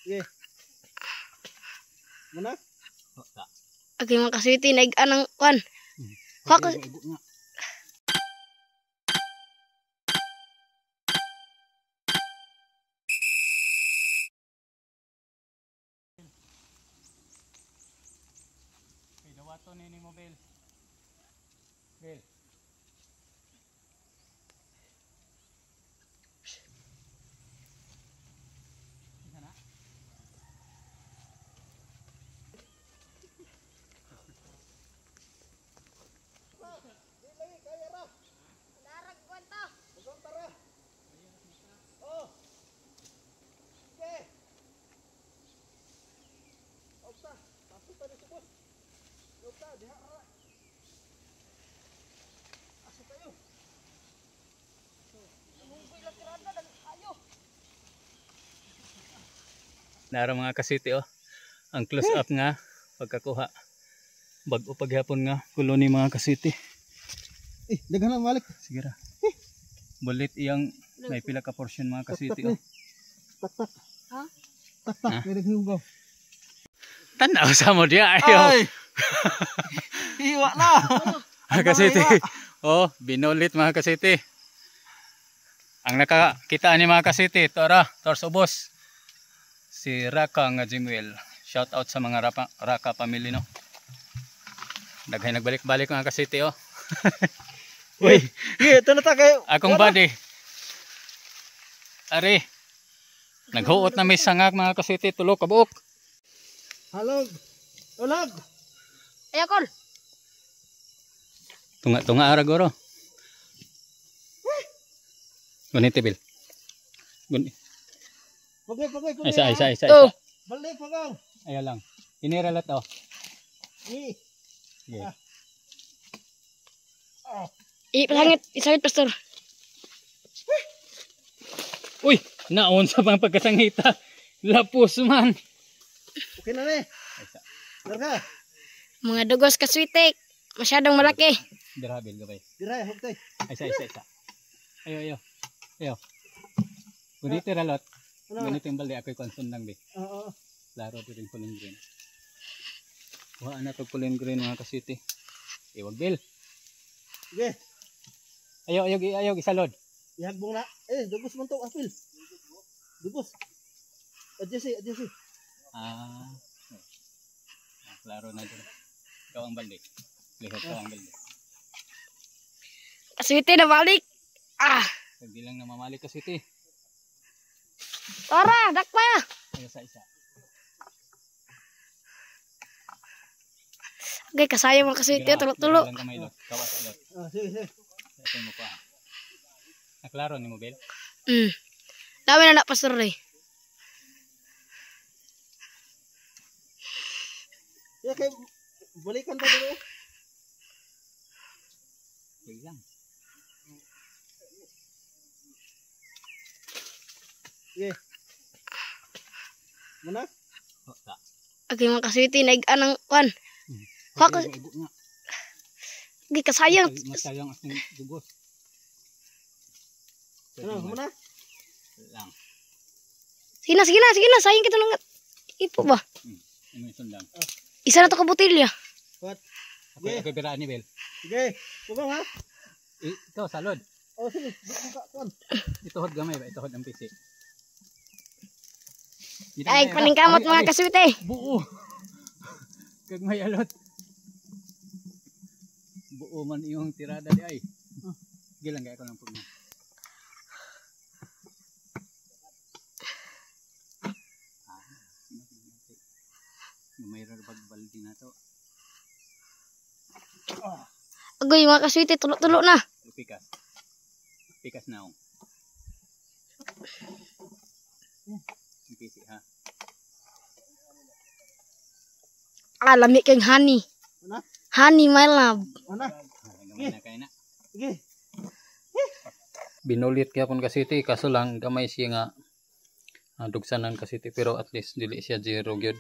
Sige. Muna? Agi mga kaswiti, naigaan ng kwan. Hako. Dawato ni mo, Bel. Bel. Sana? Darag kwanta. Oh. Sige. Opsa, pasok tayo sa bus. Opsa, diha ra. Asa tayo? Nara mga kasiti, oh. Ang close up nga pagkakuha. Bag-o paghapon nga kulo ni mga kasiti. Daghan na malik. Sige ra. Bulit iyang may pila ka portion mga kasiti, oh. Tak. Ha? Tak, may naghugaw. Tanaw sa mo diya ayo. Ay! Hiwa na! Mga kasiti. Oh, binulit mga kasiti. Ang nakakita ni mga kasiti, tora, Torsubos. Si Raka nga Jimuel. Shout out sa mga Raka family, no. Daghay nagbalik-balik mga kasiti, oh. Uy, ito na kayo. Akong buddy. Ari. Naghuot na may sangag mga kasiti, tulo ka buok. Halog. Ulag. Ayakol. Tunga ara goro. Gunit bil. Gunit. Pagay. Isa. Oh. Balik, pagaw. Ayo lang. Iniralat, oh. Ni. Yeah. Isangit pastor. Uy, naon sa pang pagkasangita. Lapos man. Okay na ni. Larga. Mga dugos kaswiti. Masyadong malaki. Dirabil gabay. Diray, hugtay. Isa. Ayo. Gunit iralot. Gunit yung balde ako'y konsun lang, be. Oo. Laro ito rin pulong green. Kuhaan na ito pulong green mga kasiti. Iwag bil. Sige. Ayaw, isalod. Ihagbong na. Dugos man to, apil. Dugos. Adjust. Klaro na dito. Ikaw ang balde. Lihot ka ang balde. Kaswiti na balik. Hindi lang namamali kasiti. Tara, dakpa. Ayaw sa isa. Okay, kasayang mga kaswiti. Tulo-tulo. Lang kamay lot. Kawas lot. Sige. Ito mo pa. Naklaro ni mo, Bel? Dami na pastor eh. Kay balikan pa dito. Sige lang. Sige. Muna? Agi mga kaswiti, naigaan ng kwan. Hako. Agi kasayang. Masayang asing dugos. Muna? Lang. Sige na. Sayang kita nang ipo ba? Ano yung sundang? Isa na to ka botilya. What? Ako biraan ni Bel. Sige. Pugong ha? Ito, salod. Oh, sige. Buka. Ituhod gamay ba? Ituhod ang pisi. Ay, paningkamot mga kaswiti. Buo. Kag may alot. Buo man iyong tirada di ay. Gilang kaya ko ng pugno. Mayroon bagbaldi na to. Agoy mga kaswiti, tulo-tulo na. Pikas na oh. Pisi ha. Lami kang honey. Ano? Honey, my love. Ano? Kaya na. Sige. Binulit kaya pun kasiti kaso lang gamay siya nga dugsanan kasiti pero at least dili siya zero gyud.